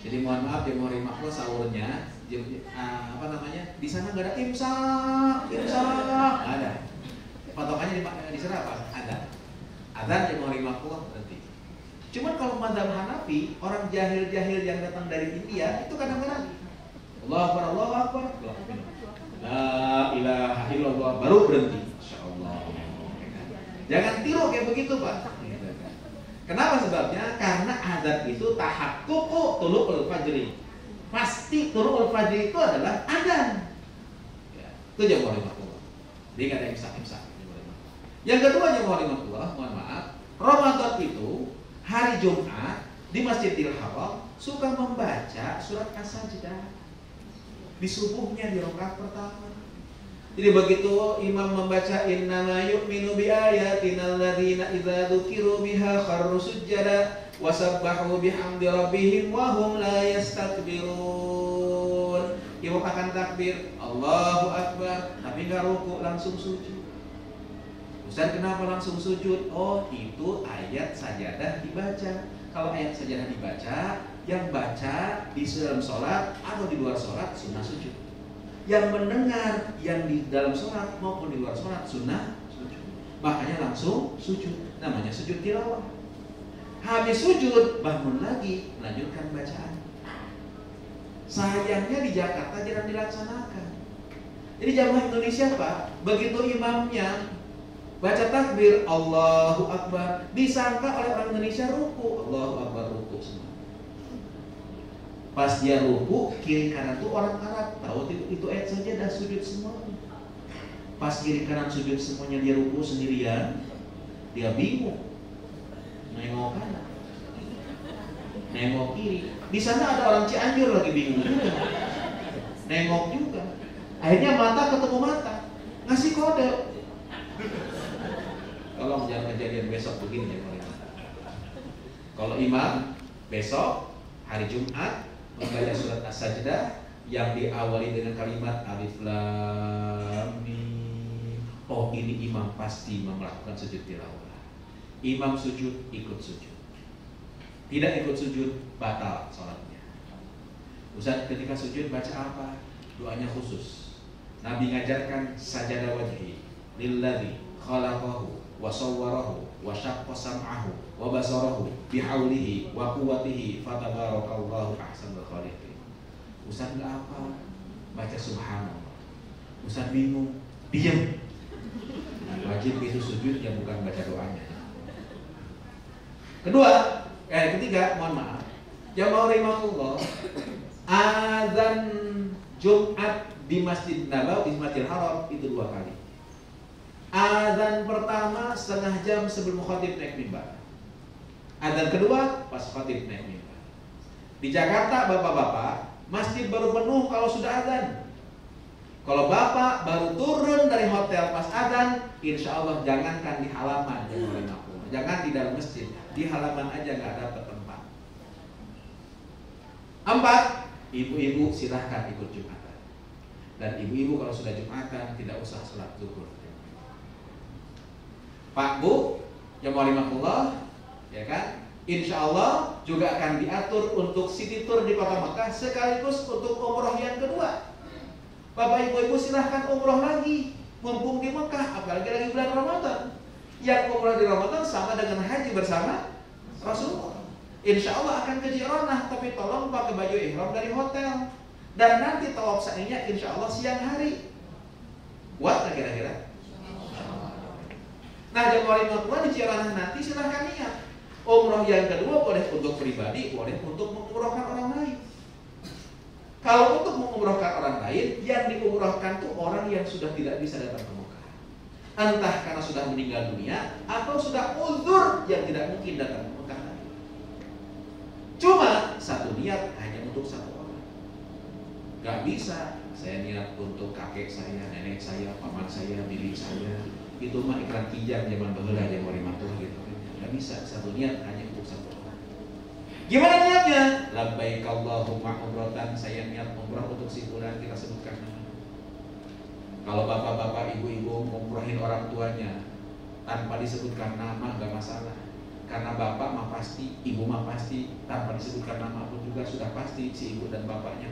[SPEAKER 1] Jadi mohon maaf jamaah rahimahullah, sahurnya di sana nggak ada imsak, nggak ada. Patokannya di sana apa? Ada. Adzan jamaah rahimahullah berarti. Cuman kalau mazhab Hanafi, orang jahil-jahil yang datang dari India itu kadang-kadang Allahu Akbar, Allahu Akbar. La ilaha illallah baru berhenti. Insyaallah. Jangan tiru kayak begitu, Pak. Kenapa sebabnya? Karena adzan itu tahaqquq tulu'ul fajri. Pasti tulu'ul fajri itu adalah adzan. Ya, itu jamaah rahimahullah. Dia enggak ada imsak-imsak. Yang kedua jamaah rahimahullah, mohon maaf, Ramadan itu hari Jumat di Masjidil Haram suka membaca surat As-Sajdah. Di subuhnya di rakaat pertama. Jadi begitu imam membaca innama yu'minu bi ayatina alladzina idza dzukiru biha kharru sujada wa sabbahu bihamdi rabbihim wa hum la yastakbirun. Imam akan takbir Allahu Akbar tapi enggak ruku, langsung sujud. Ustaz, kenapa langsung sujud? Oh, itu ayat sajadah dibaca. Kalau ayat sajadah dibaca, yang baca di dalam sholat atau di luar sholat sunnah sujud. Yang mendengar yang di dalam sholat maupun di luar sholat sunnah sujud. Makanya langsung sujud. Namanya sujud tilawah. Habis sujud bangun lagi, lanjutkan bacaan. Sayangnya di Jakarta jarang dilaksanakan. Jadi jamaah Indonesia Pak, begitu imamnya baca takbir Allahu Akbar, disangka oleh orang Indonesia ruku. Allahu Akbar, ruku semua. Pas dia ruku, kiri kanan tuh orang Arab, tahu itu ayat saja dah sujud semua. Pas kiri kanan sujud semuanya, dia ruku sendirian, dia bingung. Nengok kanan, nengok kiri. Di sana ada orang Cianjur lagi bingung juga. Nengok juga. Akhirnya mata ketemu mata, ngasih kode. Tolong jangan kejadian besok begini ya. Kalau imam besok hari Jumat membaca surat As-Sajdah yang diawali dengan kalimat Alif Lam Mim. Oh, ini imam pasti melakukan sujud tilawah. Imam sujud, ikut sujud. Tidak ikut sujud, batal sholatnya. Ustaz, ketika sujud baca apa? Doanya khusus. Nabi ngajarkan sajadah wajhi lilladzi khalaqahu wa sawwarahu wa syaqqa sam'ahu wa basarahu bihaulihi wa quwwatihi fatabarakallahu ahsanul khaliqin. Ustaz enggak apa, baca subhanallah. Ustaz bingung, diam. Wajib itu sujud yang bukan baca doanya. Ketiga, mohon maaf, jamaah rahimahullah, azan Jumat di Masjid Nabawi, di Masjidil Haram itu 2 kali. Azan pertama setengah jam sebelum khatib naik mimbar. Azan kedua pas khatib naik mimbar. Di Jakarta bapak-bapak, masjid baru penuh kalau sudah azan. Kalau bapak baru turun dari hotel pas azan, insya Allah jangankan di halaman, jangan di dalam masjid, di halaman aja nggak dapat tempat. 4, ibu-ibu silahkan ikut Jumatan. Dan ibu-ibu kalau sudah Jumatan tidak usah sholat zuhur. Pak Bu, yang rahimakumullah, ya kan? Insya Allah juga akan diatur untuk city tour di kota Mekah sekaligus untuk umroh yang kedua. Bapak ibu-ibu silahkan umroh lagi, mumpung di Mekah, apalagi lagi bulan Ramadan. Yang umroh di Ramadan sama dengan haji bersama Rasulullah. Insya Allah akan ke Jiranah, tapi tolong pakai baju ihram dari hotel. Dan nanti tawaf sa'inya insya Allah siang hari. Buat kira-kira? Nah, jemaah iman di Jiranah nanti silahkan niat. Umroh yang kedua boleh untuk pribadi, boleh untuk mengumrohkan orang lain. Kalau untuk mengumrohkan orang lain, yang diumrohkan tuh orang yang sudah tidak bisa datang ke Mekah. Entah karena sudah meninggal dunia atau sudah uzur yang tidak mungkin datang ke Mekah. Cuma satu niat hanya untuk satu orang. Gak bisa saya niat untuk kakek saya, nenek saya, paman saya, bibi saya. Itu mah iklan kijang zaman baheula yang mau dimatur gitu. Gak bisa, satu niat hanya untuk satu orang. Gimana niatnya? Labbaik Allahumma umratan, saya niat umrah untuk si fulan, kita sebutkan nama. Kalau bapak-bapak, ibu-ibu ngumrohin orang tuanya tanpa disebutkan nama gak masalah. Karena bapak mah pasti, ibu mah pasti, tanpa disebutkan nama pun juga sudah pasti si ibu dan bapaknya.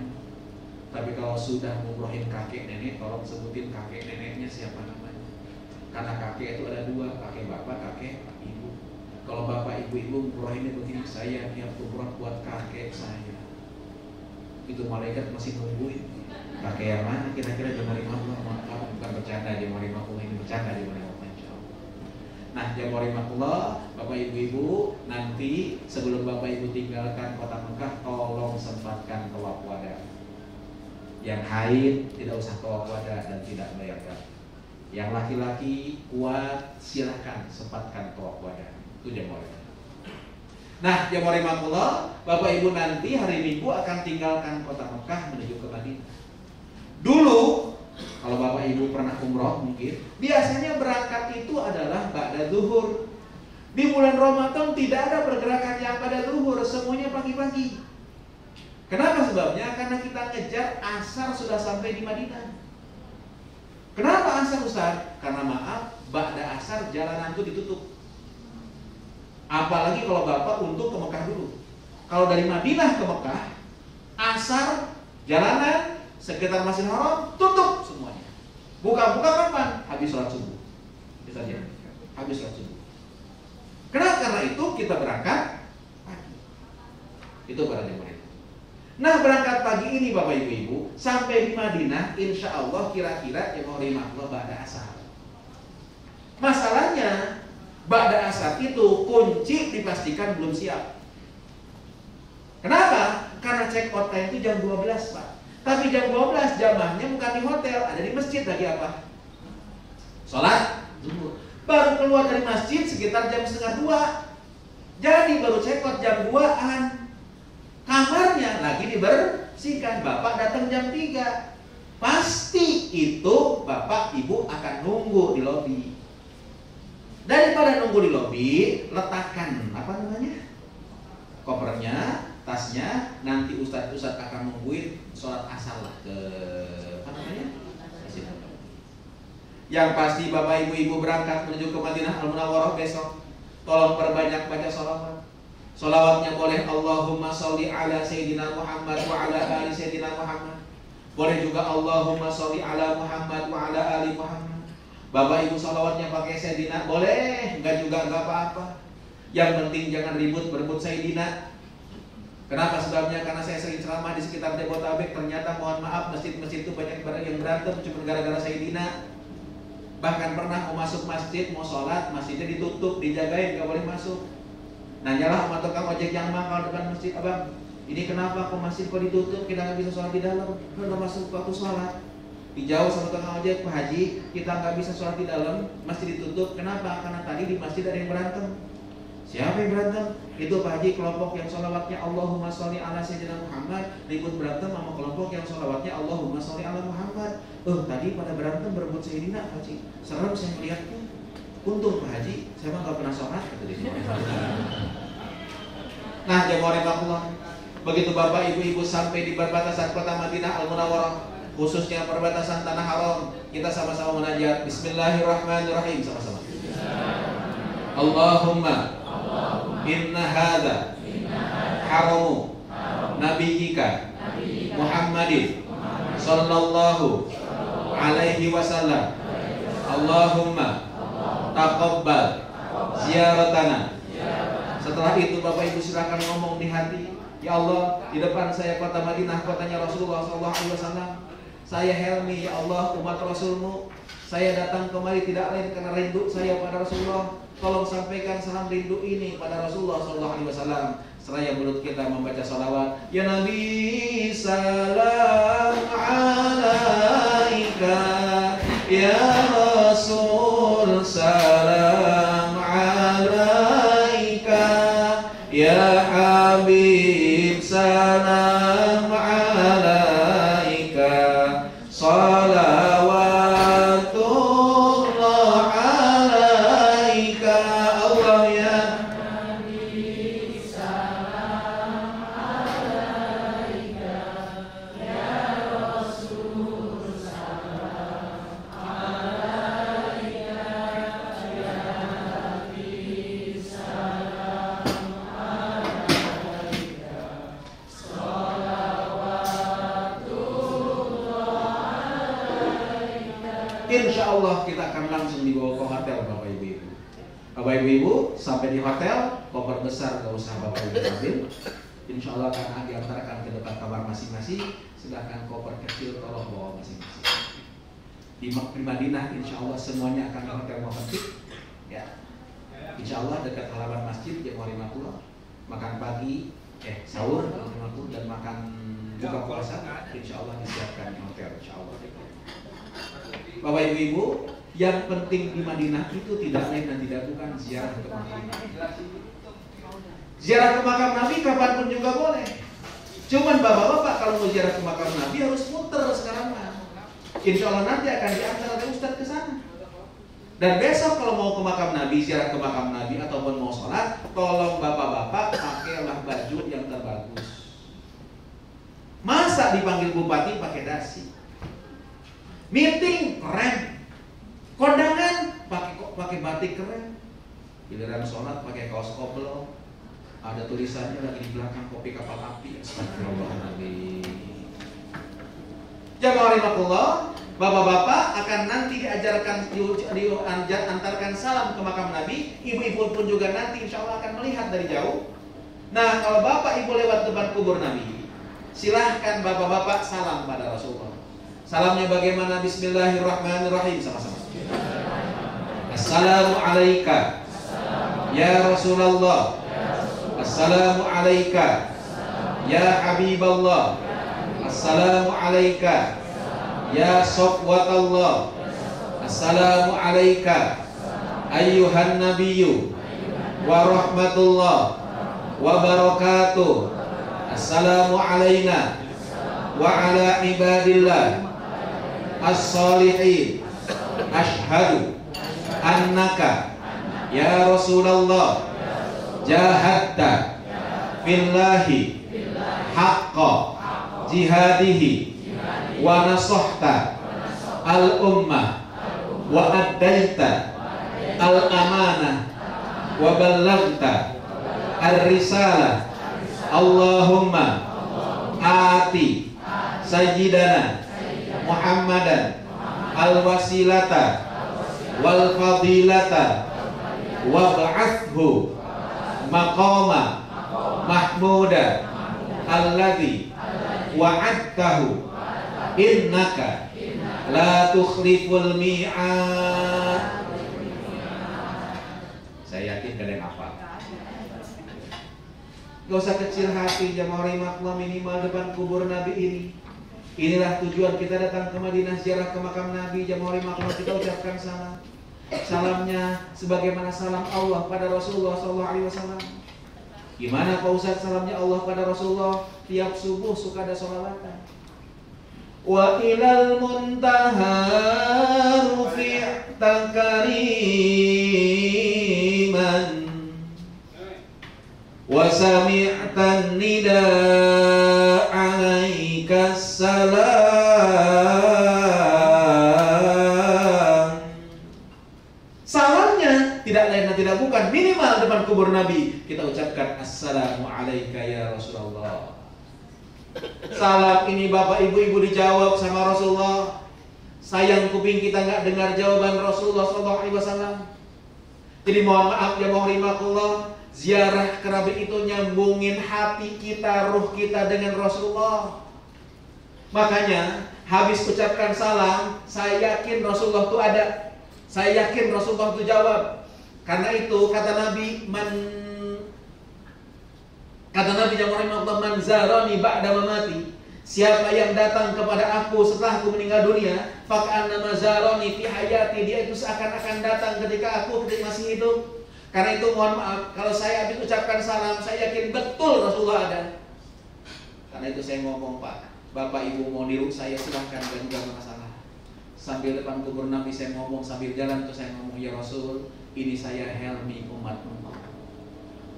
[SPEAKER 1] Tapi kalau sudah ngumrohin kakek nenek, tolong sebutin kakek neneknya siapa namanya. Karena kakek itu ada dua, kakek bapak, kakek ibu. Kalau bapak ibu-ibu ngumrohinnya begini, saya niat umroh buat kakek saya. Itu malaikat masih nungguin. Kakek yang mana kira-kira jemaah 50? Bukan bercanda jemaah 50, ini bercanda jemaah 50 insyaallah. Nah jemaah 50, bapak ibu-ibu nanti sebelum bapak ibu tinggalkan kota Mekah, tolong sempatkan tawaf wada. Yang haid tidak usah tawaf wada dan tidak bayar zakat. Yang laki-laki kuat silahkan sempatkan tawaf wada. Itu jemaah. Nah, jemaah rahimakumullah, Bapak Ibu nanti hari Minggu akan tinggalkan kota Mekah menuju ke Madinah. Dulu, kalau Bapak Ibu pernah umroh mungkin, biasanya berangkat itu adalah ba'da zuhur. Di bulan Ramadan tidak ada pergerakan yang pada zuhur, semuanya pagi-pagi. Kenapa sebabnya? Karena kita ngejar asar sudah sampai di Madinah. Kenapa asar Ustaz? Karena maaf, ba'da asar jalanan itu ditutup. Apalagi kalau Bapak untuk ke Mekah dulu. Kalau dari Madinah ke Mekah, asar, jalanan, sekitar Masjidil Haram, tutup semuanya. Buka-buka kapan? Habis sholat subuh. Bisa aja. Habis sholat subuh. Kenapa? Karena itu kita berangkat pagi. Itu para jemaah. Nah berangkat pagi ini Bapak Ibu, sampai di Madinah, insya Allah kira-kira jemaah Allah ba'da asar. Masalahnya, ba'da asar itu kunci dipastikan belum siap. Kenapa? Karena check out time itu jam 12 Pak. Tapi jam 12 jamaahnya bukan di hotel, ada di masjid lagi apa? Sholat zuhur. Baru keluar dari masjid sekitar jam 1:30. Jadi baru check out jam 2-an. Kamarnya lagi dibersihkan. Bapak datang jam 3. Pasti itu Bapak Ibu akan nunggu di lobi. Daripada nunggu di lobi, letakkan kopernya, tasnya. Nanti ustadz akan nungguin sholat asar lah ke masjid. Yang pasti Bapak Ibu berangkat menuju ke Madinah Al-Munawwarah besok, tolong perbanyak baca sholawat. Sholawatnya boleh Allahumma sholli ala Sayyidina Muhammad wa ala ali Sayyidina Muhammad. Boleh juga Allahumma sholli ala Muhammad wa ala ali Muhammad. Bapak Ibu sholawatnya pakai Sayyidina boleh, enggak juga enggak apa-apa. Yang penting jangan ribut berebut Sayyidina. Kenapa sebabnya? Karena saya sering ceramah di sekitar Jabodetabek, ternyata mohon maaf masjid-masjid itu banyak yang berantem cuma gara-gara Sayyidina. Bahkan pernah mau masuk masjid, mau sholat, masjidnya ditutup, dijagain, enggak boleh masuk. Nanyalah sama tukang ojek yang mangkal depan masjid, abang, ini kenapa kok masjid kok ditutup, kita nggak bisa sholat di dalam, nggak masuk waktu sholat. Dijauh sama tukang ojek, Pak Haji, kita nggak bisa sholat di dalam, masjid ditutup. Kenapa? Karena tadi di masjid ada yang berantem. Siapa yang berantem? Itu Pak Haji, kelompok yang sholawatnya Allahumma sholli ala Sayyidina Muhammad ribut berantem sama kelompok yang sholawatnya Allahumma sholli ala Muhammad. Tadi pada berantem berebut Sayyidina Pak Haji. Serem saya melihatnya. Untung Pak Haji, saya mah nggak pernah sholat kata dia. Nah, jemaah Allah, Begitu Bapak Ibu-ibu sampai di perbatasan kota Madinah Al-Munawwarah, khususnya perbatasan Tanah Haram, kita sama-sama munajat. Bismillahirrahmanirrahim, sama-sama. Allahumma inna hadza haramu nabiyyika Muhammadin sallallahu alaihi wasallam. Allahumma taqabbal ziyaratana. Setelah itu Bapak Ibu silakan ngomong di hati, ya Allah, di depan saya kota Madinah, kotanya Rasulullah SAW. Saya Helmi, ya Allah, umat Rasulmu. Saya datang kemari tidak lain karena rindu saya pada Rasulullah. Tolong sampaikan salam rindu ini pada Rasulullah SAW. Seraya mulut kita membaca salawat. Ya Nabi, salam alaika. Ya Rasul, salam alaika. Ya Habib, salam alaika. Salawatullah alaika. Allah ya Nabi, salam alaika. Ya Rasul, salam alaika. Ya Habib, salam alaika. Insya Allah kita akan langsung dibawa ke hotel Bapak Ibu-ibu. Bapak Ibu-ibu sampai di hotel, koper besar gak usah Bapak Ibu ambil. Insya Allah akan diantarkan ke depan kamar masing-masing. Sedangkan koper kecil tolong bawa masing-masing. Di Madinah Insya Allah semuanya akan ke hotel Mohamed. Ya, Insya Allah dekat halaman masjid Januari 50. Makan pagi, sahur dan makan buka puasa. Insya Allah disiapkan di hotel. Insya Allah. Bapak Ibu-ibu, yang penting di Madinah itu tidak lain dan tidak bukan ziarah ke makam Nabi. Ziarah ke makam Nabi kapanpun juga boleh. Cuman bapak-bapak kalau mau ziarah ke makam Nabi harus muter sekarang mah. Insya Allah nanti akan diantar oleh Ustadz ke sana. Dan besok kalau mau ke makam Nabi, ziarah ke makam Nabi ataupun mau sholat, tolong bapak-bapak pakailah baju yang terbagus. Masa dipanggil bupati pakai dasi? Meeting keren, kondangan pakai batik keren, giliran sholat pakai kaos koplo, ada tulisannya lagi di belakang kopi kapal api. Astagfirullahaladzim. Jamaah rahimakumullah, bapak-bapak akan nanti diajarkan diantarkan salam ke makam Nabi. Ibu-ibu pun juga nanti insya Allah akan melihat dari jauh. Nah, kalau bapak ibu lewat depan kubur Nabi, silahkan bapak-bapak salam pada Rasulullah. Salamnya bagaimana? Bismillahirrahmanirrahim, sama-sama. Assalamu alayka ya Rasulullah. Assalamu alayka ya Habiballah. Assalamu alayka ya Safwatallah. Assalamu alayka ayyuhan nabiyyu wa rahmatullah wa barakatuh. Assalamu alayna wa ala ibadillah as-salihin. Ashhadu annaka ya Rasulullah jahadta fillahi haqqa jihadihi wa nasahta al-ummah wa addaita al-amanah wa ballagta ar-risalah. Allahumma ati sayyidana Muhammadan al-wasilata wal fadilata wa ba'athu maqama mahmuda alladhi wa'adtahu innaka la tukhliful mi'ad. Saya yakin kalian hafal. Gak usah kecil hati, jamaah rahimakumullah, minimal depan kubur Nabi ini. Inilah tujuan kita datang ke Madinah, ziarah ke makam Nabi. Jamaah rahimakumullah, kita ucapkan salam. Salamnya sebagaimana salam Allah pada Rasulullah SAW. Gimana Pak Ustadz salamnya Allah pada Rasulullah? Tiap subuh suka ada sholawatan. Wa ilal muntaha rufi'ta kariman wa sami'tan nidaa tidak bukan, minimal depan kubur Nabi kita ucapkan assalamu alayka ya Rasulullah. Salam ini bapak ibu-ibu dijawab sama Rasulullah. Sayang kuping kita nggak dengar jawaban Rasulullah SAW. Jadi mohon maaf ya rahimakumullah, ziarah kerabat itu nyambungin hati kita, ruh kita dengan Rasulullah. Makanya habis ucapkan salam, saya yakin Rasulullah itu ada. Saya yakin Rasulullah itu jawab. Karena itu kata Nabi, yang rahimahullah, man zarani ba'da mamati, siapa yang datang kepada aku setelah aku meninggal dunia, faka'annama zarani fi hayati, dia itu seakan-akan datang ketika aku masih hidup. Karena itu mohon maaf, kalau saya habis ucapkan salam, saya yakin betul Rasulullah ada. Karena itu saya ngomong, Pak, Bapak Ibu mau niru saya silahkan, dan juga masalah. Sambil depan kubur Nabi saya ngomong, sambil jalan tuh saya ngomong, ya Rasul, ini saya Helmi, umat engkau.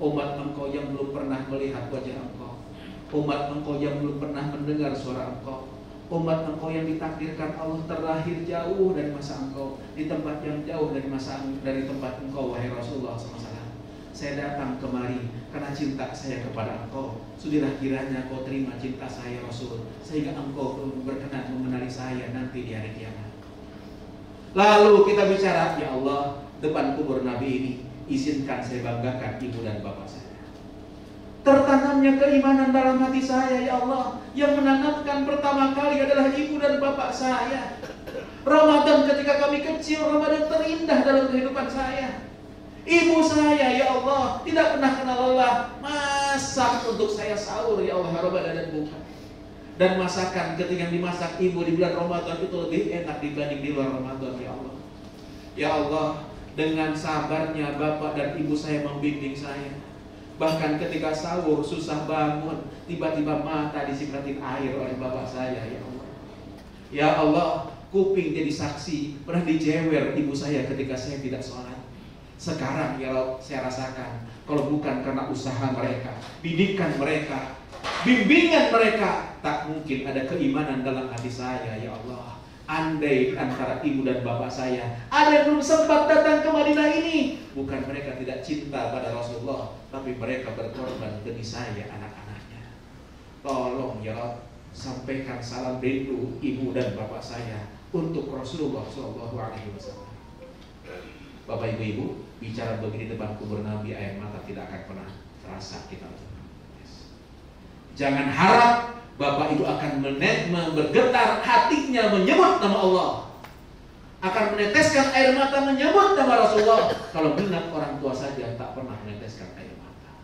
[SPEAKER 1] Umat engkau yang belum pernah melihat wajah engkau. Umat engkau yang belum pernah mendengar suara engkau. Umat engkau yang ditakdirkan Allah terlahir jauh dari masa engkau, di tempat yang jauh dari tempat engkau, wahai Rasulullah SAW. Saya datang kemari karena cinta saya kepada engkau. Sudilah kiranya kau terima cinta saya Rasul, sehingga engkau berkenan mengenali saya nanti di hari kiamat. Lalu kita bicara, ya Allah, depan kubur Nabi ini, izinkan saya banggakan ibu dan bapak saya. Tertanamnya keimanan dalam hati saya, ya Allah. Yang menanamkan pertama kali adalah ibu dan bapak saya. Ramadan ketika kami kecil, Ramadan terindah dalam kehidupan saya. Ibu saya, ya Allah, tidak pernah kenal lelah, masak untuk saya sahur, ya Allah, Ramadan dan buka. Dan masakan ketika yang dimasak ibu di bulan Ramadan itu lebih enak dibanding di luar Ramadan, ya Allah. Ya Allah, dengan sabarnya bapak dan ibu saya membimbing saya. Bahkan ketika sahur susah bangun, tiba-tiba mata disipratin air oleh bapak saya, ya Allah. Ya Allah, kuping jadi saksi, pernah dijewer ibu saya ketika saya tidak sholat. Sekarang ya Allah, saya rasakan, kalau bukan karena usaha mereka, didikan mereka, bimbingan mereka, tak mungkin ada keimanan dalam hati saya, ya Allah. Andai antara ibu dan bapak saya ada yang belum sempat datang ke Madinah ini, bukan mereka tidak cinta pada Rasulullah, tapi mereka berkorban demi saya, anak-anaknya. Tolong ya Allah, sampaikan salam rindu ibu dan bapak saya untuk Rasulullah SAW. Bapak ibu-ibu, bicara begini depan kubur Nabi, air mata tidak akan pernah terasa kita. Jangan harap bapak itu akan bergetar hatinya menyebut nama Allah, akan meneteskan air mata menyebut nama Rasulullah. Kalau benar orang tua saja tak pernah meneteskan air mata.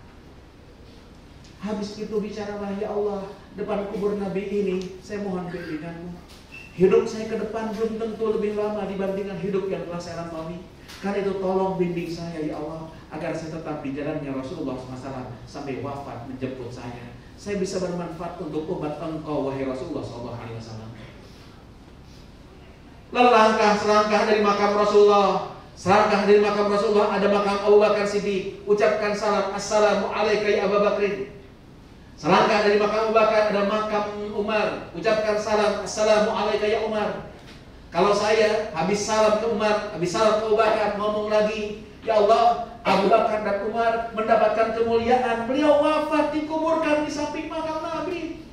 [SPEAKER 1] Habis itu bicaralah, ya Allah, depan kubur Nabi ini saya mohon bimbinganmu. Hidup saya ke depan belum tentu lebih lama dibandingkan hidup yang telah saya lalui. Karena itu tolong bimbing saya, ya Allah, agar saya tetap di jalannya Rasulullah SAW sampai wafat menjemput saya. Saya bisa bermanfaat untuk umat engkau, wahai Rasulullah SAW. Lalu selangkah dari makam Rasulullah. Selangkah dari makam Rasulullah ada makam Abu Bakar Siddiq. Ucapkan salam, assalamu alayka ya Abu Bakrin. Selangkah dari makam Abu Bakar ada makam Umar. Ucapkan salam, assalamu alayka ya Umar. Kalau saya habis salam ke Umar, habis salam ke Abu Bakar, ngomong lagi, ya Allah, Abu Bakar dan Umar mendapatkan kemuliaan. Beliau wafat dikuburkan di samping makam Nabi.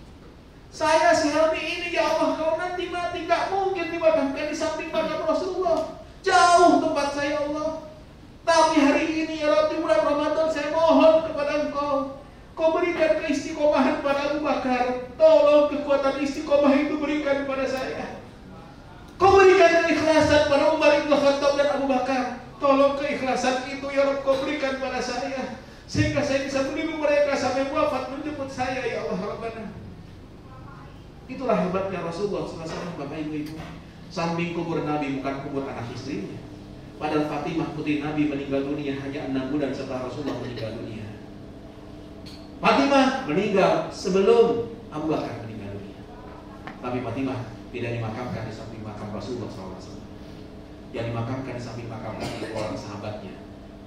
[SPEAKER 1] Saya si Helmi ini, ya Allah, kalau nanti mati gak mungkin dimakamkan di samping makam Rasulullah. Jauh tempat saya, Allah. Tapi hari ini, ya Allah, di bulan Ramadan saya mohon kepada Engkau, Kau berikan keistiqomahan pada Abu Bakar. Tolong kekuatan istiqomah itu berikan pada saya. Kau berikan keikhlasan pada Umar Ibn Khattab dan Abu Bakar. Tolong keikhlasan itu ya Rabb kau berikan pada saya, sehingga saya bisa meniru mereka sampai wafat menjemput saya, ya Allah Rabbana. Itulah hebatnya Rasulullah SAW, Bapak Ibu. Samping kubur Nabi bukan kubur anak istrinya. Padahal Fatimah putri Nabi meninggal dunia hanya 6 bulan setelah Rasulullah meninggal dunia. Fatimah meninggal sebelum Abu Bakar meninggal dunia. Tapi Fatimah tidak dimakamkan di samping makam Rasulullah SAW. Yang dimakamkan di samping makam Nabi orang sahabatnya.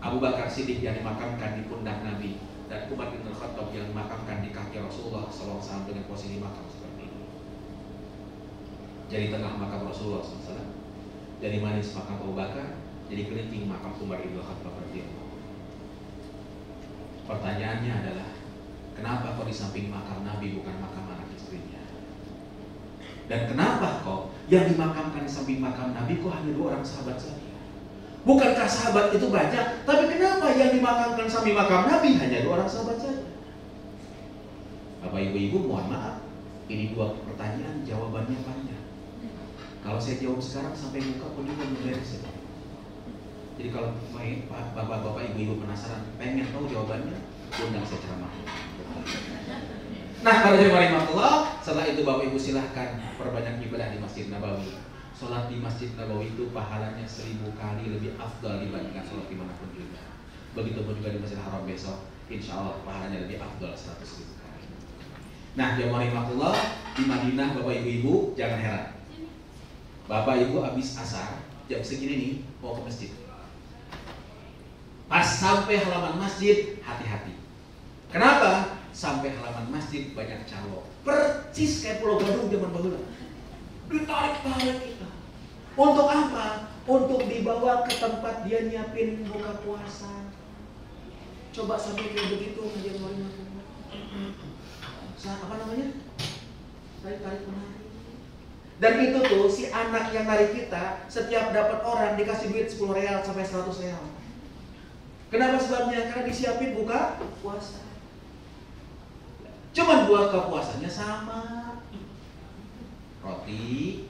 [SPEAKER 1] Abu Bakar Siddiq yang dimakamkan di pundak Nabi, dan Umar bin Khattab yang dimakamkan di kaki Rasulullah SAW dengan posisi makam seperti ini. Jadi tengah makam Rasulullah SAW. Jadi manis makam Abu Bakar, Jadi kelinting makam Umar ibn Khattab radhiyallahu. Pertanyaannya adalah, kenapa kok di samping makam Nabi bukan makam anak istrinya? Dan kenapa kok yang dimakamkan di samping makam Nabi kok hanya 2 orang sahabat saja? Bukankah sahabat itu banyak? Tapi kenapa yang dimakamkan samping makam Nabi hanya 2 orang sahabat saja? Bapak ibu-ibu, mohon maaf, ini 2 pertanyaan jawabannya banyak. Kalau saya jawab sekarang sampai muka pun juga beres. Jadi kalau bapak-bapak ibu-ibu penasaran, pengen tahu jawabannya, undang saya ceramah. Nah, para jemaah rahmatullah, setelah itu bapak ibu silahkan perbanyak ibadah di Masjid Nabawi. Sholat di Masjid Nabawi itu pahalanya 1000 kali lebih afdal dibandingkan sholat dimanapun juga. Begitu pun juga di Masjid Haram besok, insya Allah pahalanya lebih afdal 100.000 kali. Nah, jemaah rahmatullah, di Madinah bapak ibu-ibu jangan heran. Bapak ibu habis asar jam segini nih mau ke masjid. Pas sampai halaman masjid, hati-hati. Kenapa? Sampai halaman masjid banyak calo. Percis kayak Pulau Gadung zaman bahula. Ditarik-tarik kita. Untuk apa? Untuk dibawa ke tempat dia nyiapin buka puasa. Coba sampai kayak begitu kajian Maulid. Apa namanya? Tarik-tarik menarik. Dan itu tuh si anak yang narik kita setiap dapat orang dikasih duit 10 real sampai 100 real. Kenapa sebabnya? Karena disiapin buka puasa. Cuman buka puasanya sama. Roti,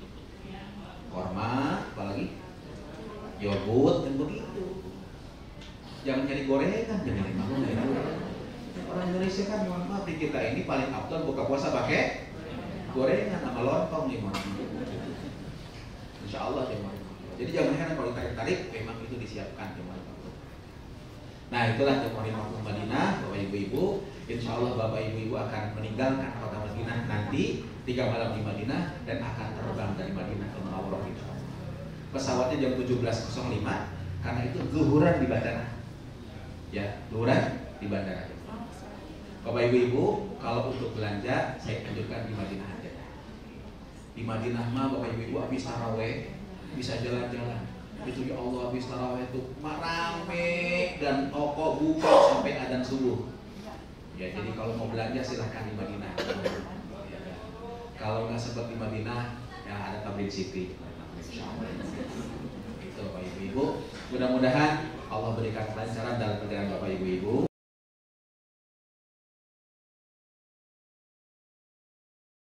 [SPEAKER 1] korma, apalagi yogurt dan begitu. Jangan nyari gorengan, jangan nyari makan. Orang Indonesia kan mohon maaf, di kita ini paling afdal buka puasa pakai gorengan sama lontong nih, mohon maaf. Insya Allah ya. Jadi jangan heran kalau ditarik-tarik, memang itu disiapkan jemaah. Nah, itulah jemaah Madinah, Bapak Ibu-ibu. Insya Allah Bapak Ibu-ibu akan meninggalkan kota Madinah nanti 3 malam di Madinah dan akan terbang dari Madinah ke Munawwarah. Pesawatnya jam 17.05 karena itu zuhuran di bandara. Ya, zuhuran di bandara. Bapak Ibu-ibu, kalau untuk belanja saya anjurkan di Madinah aja. Di Madinah mah Bapak Ibu-ibu habis taraweh bisa jalan-jalan. Itu ya Allah, habis taraweh itu rame dan toko buka sampai adzan subuh. Ya, jadi kalau mau belanja silahkan di Madinah. Ya, kalau nggak sempat di Madinah, ya ada Tamrin City. Itu Bapak Ibu-ibu. Mudah-mudahan Allah berikan kelancaran dalam perjalanan Bapak Ibu-ibu.